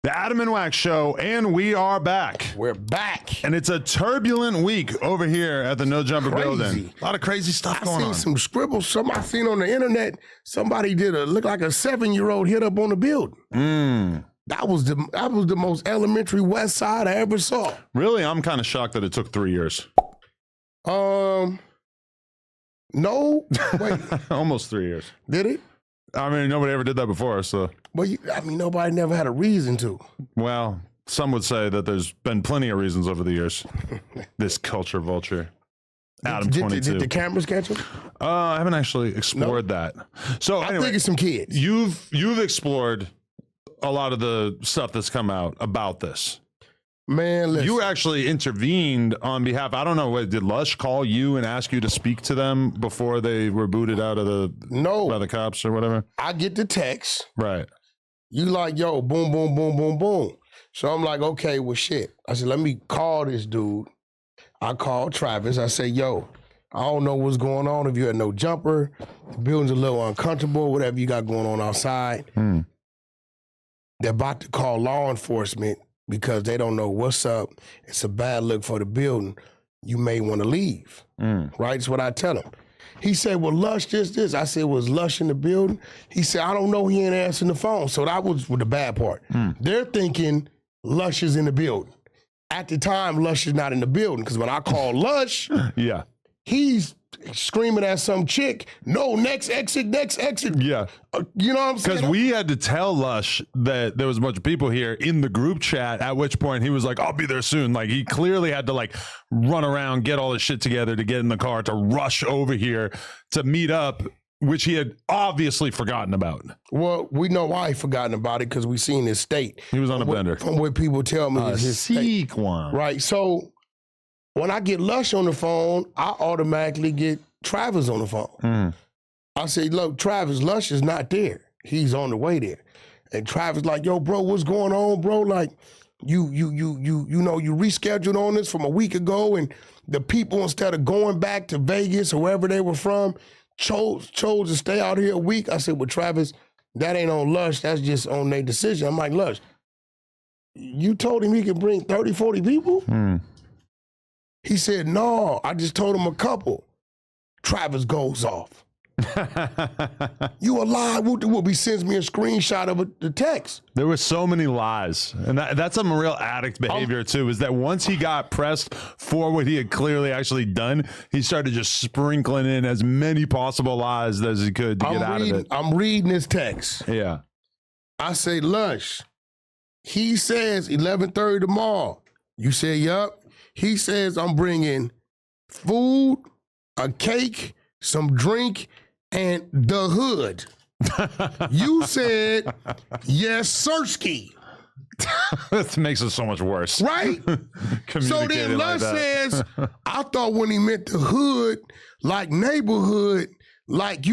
The Adam and Wack Show, and we are back. We're back. And it's a turbulent week over here at the No Jumper building. A lot of crazy stuff going on. I seen some scribbles, I seen on the internet, somebody look like a 7-year-old hit up on the building. That was the most elementary West Side I ever saw. Really? I'm kind of shocked that it took 3 years. No. Wait. Almost 3 years. Did it? I mean, nobody ever did that before, so. Well, nobody never had a reason to. Well, some would say that there's been plenty of reasons over the years. This culture vulture. Adam 22. Did the cameras catch him? I haven't actually explored that. So anyway, I think it's some kids. You've explored a lot of the stuff that's come out about this. Man, listen. You actually intervened on behalf. I don't know. Did Lush call you and ask you to speak to them before they were booted out of by the cops or whatever? I get the text. Right. You like, yo, boom, boom, boom, boom, boom. So I'm like, okay, well, shit. I said, let me call this dude. I called Travis. I said, yo, I don't know what's going on. If you had no jumper, the building's a little uncomfortable, whatever you got going on outside. They're about to call law enforcement because they don't know what's up. It's a bad look for the building. You may want to leave, right? That's what I tell him. He said, well, Lush, this. I said, was Lush in the building? He said, I don't know. He ain't answering the phone. So that was the bad part. They're thinking Lush is in the building. At the time, Lush is not in the building because when I call Lush, he's screaming at some chick, no, next exit. Yeah. You know what I'm saying? Because we had to tell Lush that there was a bunch of people here in the group chat, at which point he was like, I'll be there soon. Like, he clearly had to like run around, get all this shit together to get in the car, to rush over here to meet up, which he had obviously forgotten about. Well, we know why he forgotten about it because we seen his state. He was on a bender. From what people tell me is his state. One. Right, so when I get Lush on the phone, I automatically get Travis on the phone. I say, look, Travis, Lush is not there. He's on the way there. And Travis like, yo, bro, what's going on, bro? Like, you rescheduled on this from a week ago, and the people, instead of going back to Vegas or wherever they were from, chose to stay out here a week. I said, well, Travis, that ain't on Lush. That's just on their decision. I'm like, Lush, you told him he could bring 30, 40 people? He said, no, I just told him a couple. Travis goes off. You a lie? He sends me a screenshot of the text. There were so many lies. And that's some real addict behavior too, is that once he got pressed for what he had clearly actually done, he started just sprinkling in as many possible lies as he could to get out of it. I'm reading this text. Yeah. I say, Lush, he says 11:30 tomorrow. You say, yup. He says, I'm bringing food, a cake, some drink, and the hood. You said, yes, Sirski. That makes it so much worse. Right? So then Lush says, I thought when he meant the hood, like neighborhood, like,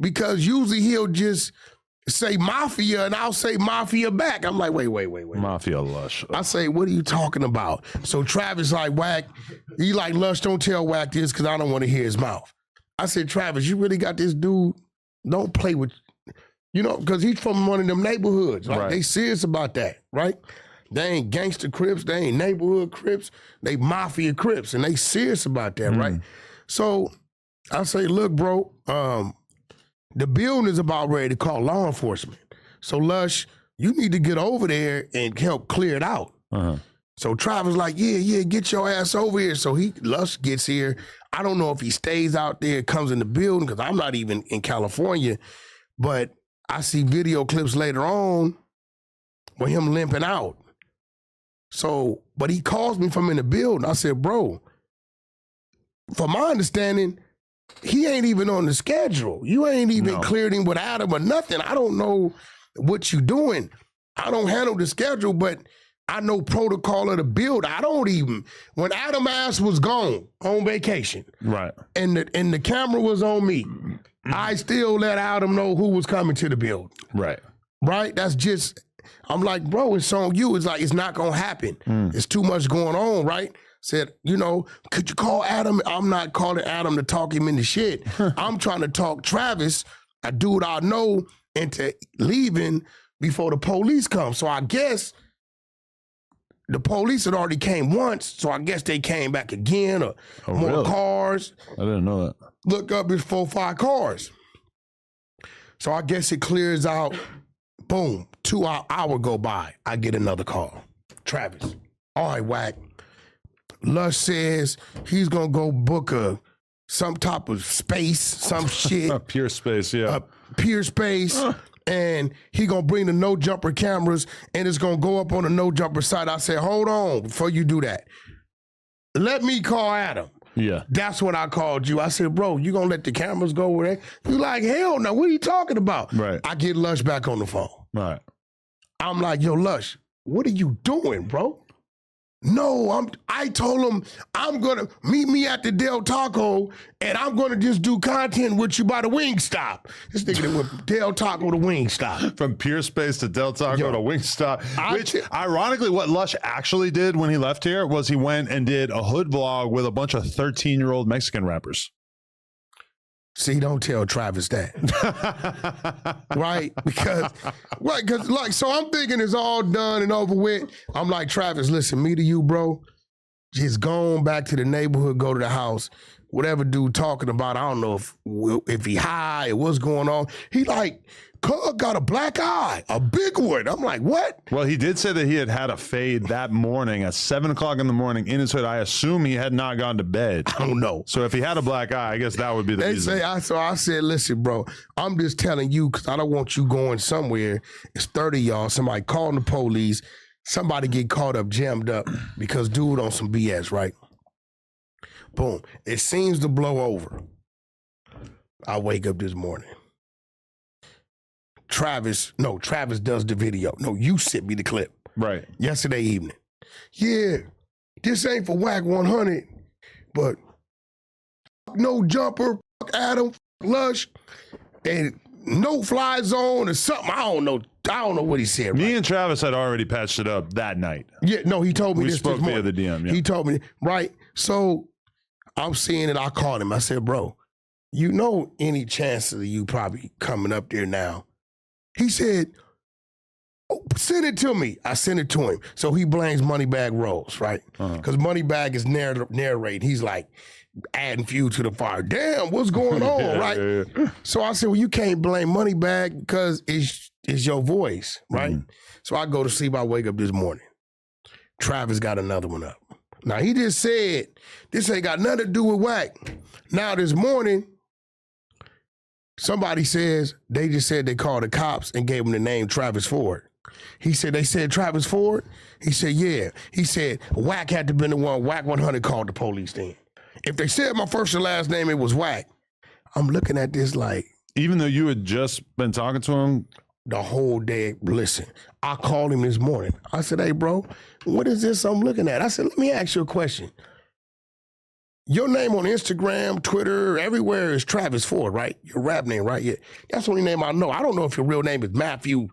because usually he'll just say mafia and I'll say mafia back. I'm like, wait. Mafia Lush. I say, what are you talking about? So Travis like, Wack, he like, Lush, don't tell Wack this because I don't want to hear his mouth. I said, Travis, you really got this dude, don't play with, because he's from one of them neighborhoods. Right? They serious about that, right? They ain't gangster Crips, they ain't neighborhood Crips, they mafia Crips, and they serious about that, right? So I say, look, bro, the building is about ready to call law enforcement. So Lush, you need to get over there and help clear it out. So Travis like, yeah, get your ass over here. So Lush gets here. I don't know if he stays out there, comes in the building, because I'm not even in California, but I see video clips later on with him limping out. So, but he calls me from in the building. I said, bro, from my understanding, he ain't even on the schedule. You ain't even cleared him with Adam or nothing. I don't know what you doing. I don't handle the schedule, but I know protocol of the build. When Adam ass was gone on vacation, right, and the camera was on me, I still let Adam know who was coming to the build. Right. That's just, I'm like, bro, it's on you. It's like, it's not gonna happen. It's too much going on, right? Said, could you call Adam? I'm not calling Adam to talk him into shit. I'm trying to talk Travis, a dude I know, into leaving before the police come. So I guess the police had already came once, so I guess they came back again, or more really? cars. I didn't know that. Look up, it's 4 or 5 cars. So I guess it clears out. Boom, 2 hour go by. I get another call. Travis. All right, Wack. Lush says he's gonna go book some type of space, some shit. Pure space, yeah. Pure space. And he gonna bring the no jumper cameras and it's gonna go up on the no jumper site. I said, hold on, before you do that, let me call Adam. Yeah. That's what I called you. I said, bro, you gonna let the cameras go over there? You like, hell no, what are you talking about? Right. I get Lush back on the phone. Right. I'm like, yo, Lush, what are you doing, bro? No, I told him I'm gonna meet me at the Del Taco and I'm gonna just do content with you by the Wingstop. This nigga that went from Del Taco to Wingstop. From Pure Space to Del Taco to Wingstop. Which, ironically, what Lush actually did when he left here was he went and did a hood vlog with a bunch of 13-year-old Mexican rappers. See, don't tell Travis that. Right? Because like, so I'm thinking it's all done and over with. I'm like, Travis, listen, me to you, bro. Just go on back to the neighborhood, go to the house. Whatever dude talking about, I don't know if he high or what's going on. He like, Cug got a black eye, a big one. I'm like, what? Well, he did say that he had a fade that morning at 7 o'clock in the morning in his hood. I assume he had not gone to bed. I don't know. So if he had a black eye, I guess that would be the reason. So I said, listen, bro, I'm just telling you because I don't want you going somewhere. It's 30 of y'all. Somebody calling the police. Somebody get caught up, jammed up because dude on some BS, right? Boom. It seems to blow over. I wake up this morning. Travis does the video. No, you sent me the clip. Right. Yesterday evening. Yeah, this ain't for Wack 100, but no jumper, Adam, Lush, and no fly zone or something. I don't know what he said. Me and Travis had already patched it up that night. Yeah, no, he told me we this spoke morning. via the DM. Yeah. He told me, right? So I'm seeing it. I called him. I said, bro, you know any chances of you probably coming up there now? He said, oh, send it to me. I sent it to him. So he blames Moneybag Rose, right? Because Moneybag is narrating. He's like adding fuel to the fire. Damn, what's going on, right? Yeah. So I said, well, you can't blame Moneybag because it's your voice, right? So I go to sleep. I wake up this morning. Travis got another one up. Now, he just said, this ain't got nothing to do with Wack. Now, this morning, somebody says, they just said they called the cops and gave him the name Travis Ford. He said, they said Travis Ford? He said, yeah. He said, Wack had to have been the one, Wack 100 called the police then. If they said my first and last name, it was Wack. I'm looking at this like. Even though you had just been talking to him? The whole day, listen, I called him this morning. I said, hey, bro, what is this I'm looking at? I said, let me ask you a question. Your name on Instagram, Twitter, everywhere is Travis Ford, right? Your rap name, right? Yeah. That's the only name I know. I don't know if your real name is Matthew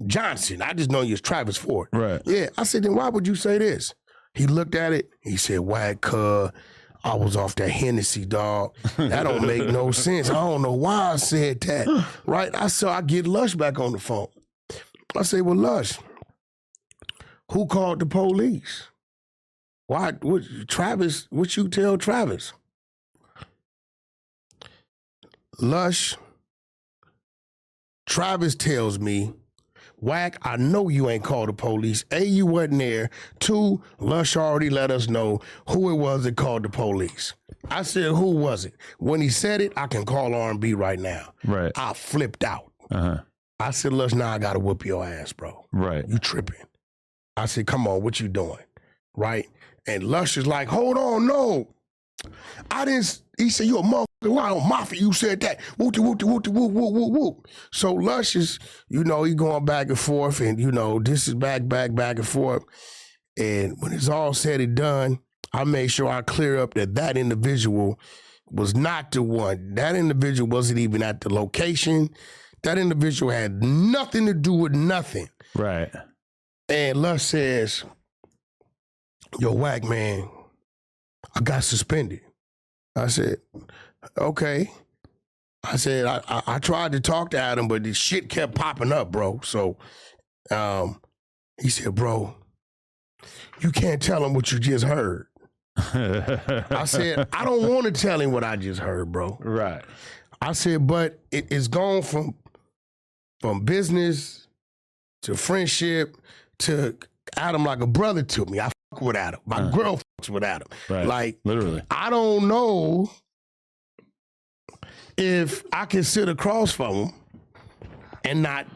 Johnson. I just know you as Travis Ford. Right. Yeah. I said, then why would you say this? He looked at it. He said, Wack, I was off that Hennessy, dog. That don't make no sense. I don't know why I said that, right? I get Lush back on the phone. I say, well, Lush, who called the police? Why? What, Travis? What you tell Travis? Lush. Travis tells me, Wack, I know you ain't called the police. A, you wasn't there. 2, Lush already let us know who it was that called the police. I said, who was it? When he said it, I can call R&B right now. Right. I flipped out. I said, Lush, now I got to whoop your ass, bro. Right. You tripping. I said, come on, what you doing? Right? And Lush is like, hold on, no. I didn't, he said, you a motherfucker lie on Mafia, you said that. Whoop, whoop, whoop, whoop, whoop, whoop, whoop. So Lush is, he going back and forth and, this is back and forth. And when it's all said and done, I made sure I clear up that individual was not the one. That individual wasn't even at the location. That individual had nothing to do with nothing. Right. And Lush says, yo, Wack, man, I got suspended. I said, okay. I said, I tried to talk to Adam, but this shit kept popping up, bro. So He said, bro, you can't tell him what you just heard. I said, I don't want to tell him what I just heard, bro. Right. I said, but it's gone from business to friendship to Adam like a brother to me. I fuck with Adam. My girl fucks with Adam. Right. Like, literally. I don't know if I can sit across from him and not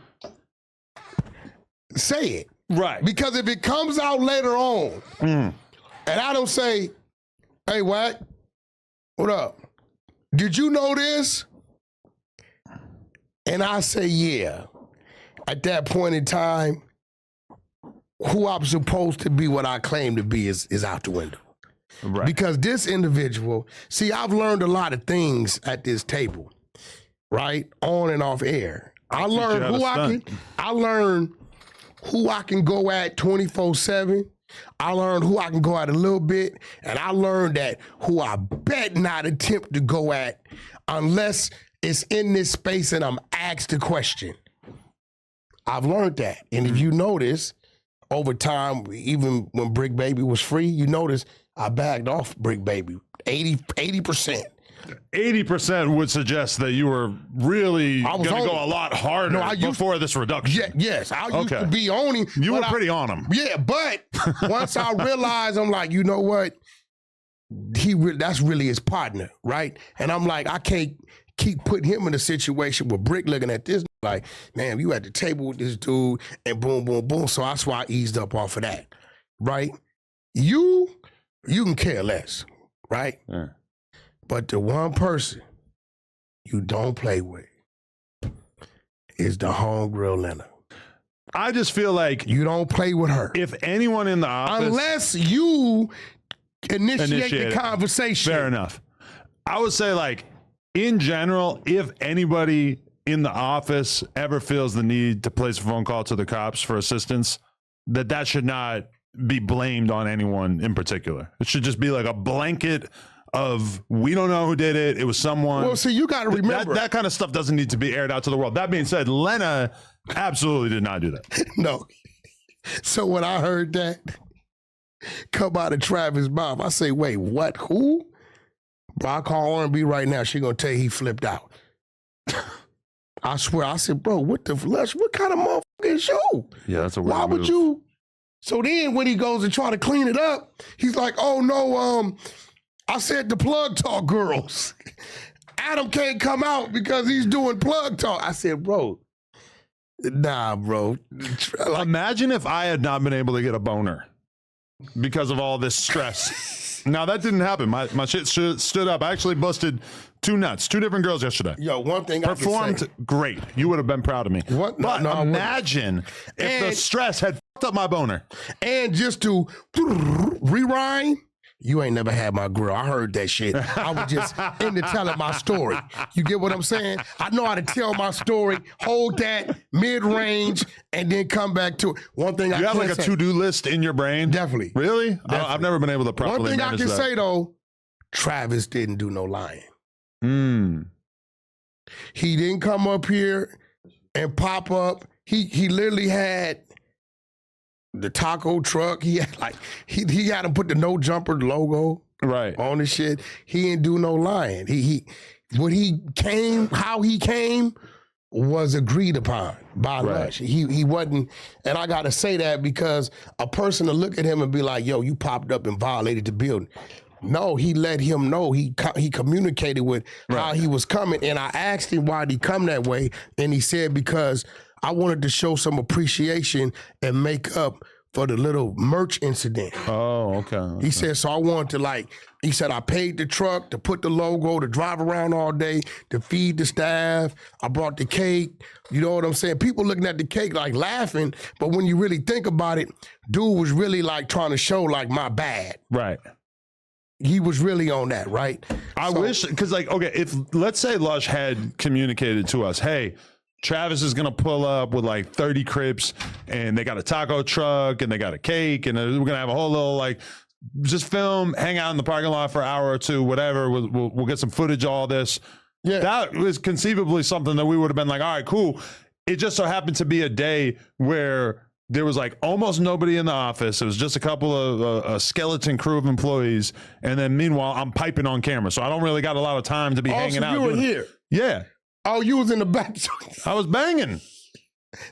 say it. Right. Because if it comes out later on and I don't say, hey, Wack, what up? Did you know this? And I say, yeah. At that point in time, who I'm supposed to be, what I claim to be, is out the window. Right. Because this individual, see, I've learned a lot of things at this table, right? On and off air. I learned who I can go at 24/7. I learned who I can go at a little bit. And I learned that who I bet not attempt to go at unless it's in this space and I'm asked a question. I've learned that. And if you notice, over time, even when Brick Baby was free, you notice I backed off Brick Baby 80%. 80% would suggest that you were really going to go a lot harder before this reduction. Yes, I used to be owning. You were pretty on him. Yeah, but once I realized, I'm like, you know what? That's really his partner, right? And I'm like, I can't keep putting him in a situation where Brick looking at this like, man, you at the table with this dude and boom, boom, boom. So that's why I eased up off of that, right? You can care less, right? Yeah. But the one person you don't play with is the homegirl Lena. I just feel like you don't play with her. If anyone in the office, unless you initiate the conversation. Fair enough. I would say, like, in general, if anybody in the office ever feels the need to place a phone call to the cops for assistance, that should not be blamed on anyone in particular. It should just be like a blanket of, we don't know who did it. It was someone. Well, see, you got to remember. That kind of stuff doesn't need to be aired out to the world. That being said, Lena absolutely did not do that. No. So when I heard that come out of Travis' mouth, I say, wait, what? Who? Bro, I call R&B right now. She going to tell you he flipped out. I swear. I said, bro, what the Lush? What kind of motherfucker is you? Yeah, that's a weird Why would move. you? So then when he goes and try to clean it up, he's like, oh, no, I said the plug talk girls. Adam can't come out because he's doing plug talk. I said, bro, nah, bro. Imagine if I had not been able to get a boner because of all this stress. Now, that didn't happen. My shit stood up. I actually busted 2 nuts, 2 different girls yesterday. Yo, one thing performed I can say, great. You would have been proud of me. What? But No, imagine if the stress had fucked up my boner. And just to rewind, you ain't never had my girl. I heard that shit. I was just into telling my story. You get what I'm saying? I know how to tell my story, hold that mid-range, and then come back to it. One thing You have like a to-do list in your brain? Definitely. Really? Definitely. I've never been able to properly One thing I manage can that. say, though, Travis didn't do no lying. He didn't come up here and pop up. He literally had the taco truck. He had he had to put the no jumper logo on the shit. He didn't do no lying. How he came was agreed upon by Lush. He wasn't, and I gotta say that because a person to look at him and be like, yo, you popped up and violated the building. No, he let him know. He communicated with how he was coming, and I asked him why did he come that way, and he said because I wanted to show some appreciation and make up for the little merch incident. Oh, okay. He said, so I wanted to he said, I paid the truck to put the logo, to drive around all day, to feed the staff. I brought the cake. You know what I'm saying? People looking at the cake like laughing, but when you really think about it, dude was really like trying to show like my bad. Right. He was really on that, right? I wish, because okay, if let's say Lush had communicated to us, hey, Travis is going to pull up with like 30 Crips and they got a taco truck and they got a cake and we're going to have a whole little just film, hang out in the parking lot for an hour or two, whatever. We'll get some footage of all this. Yeah. That was conceivably something that we would have been like, all right, cool. it just so happened to be a day where there was like almost nobody in the office. It was just a couple of a skeleton crew of employees. And then meanwhile, I'm piping on camera. So I don't really got a lot of time to be hanging out. You were here. Yeah. Oh, you was in the back. I was banging.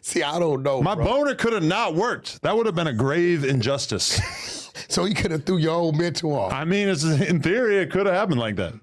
See, I don't know. My bro. boner could have not worked. That would have been a grave injustice. So he could have threw your old mentor off. I mean, it's in theory, it could have happened like that.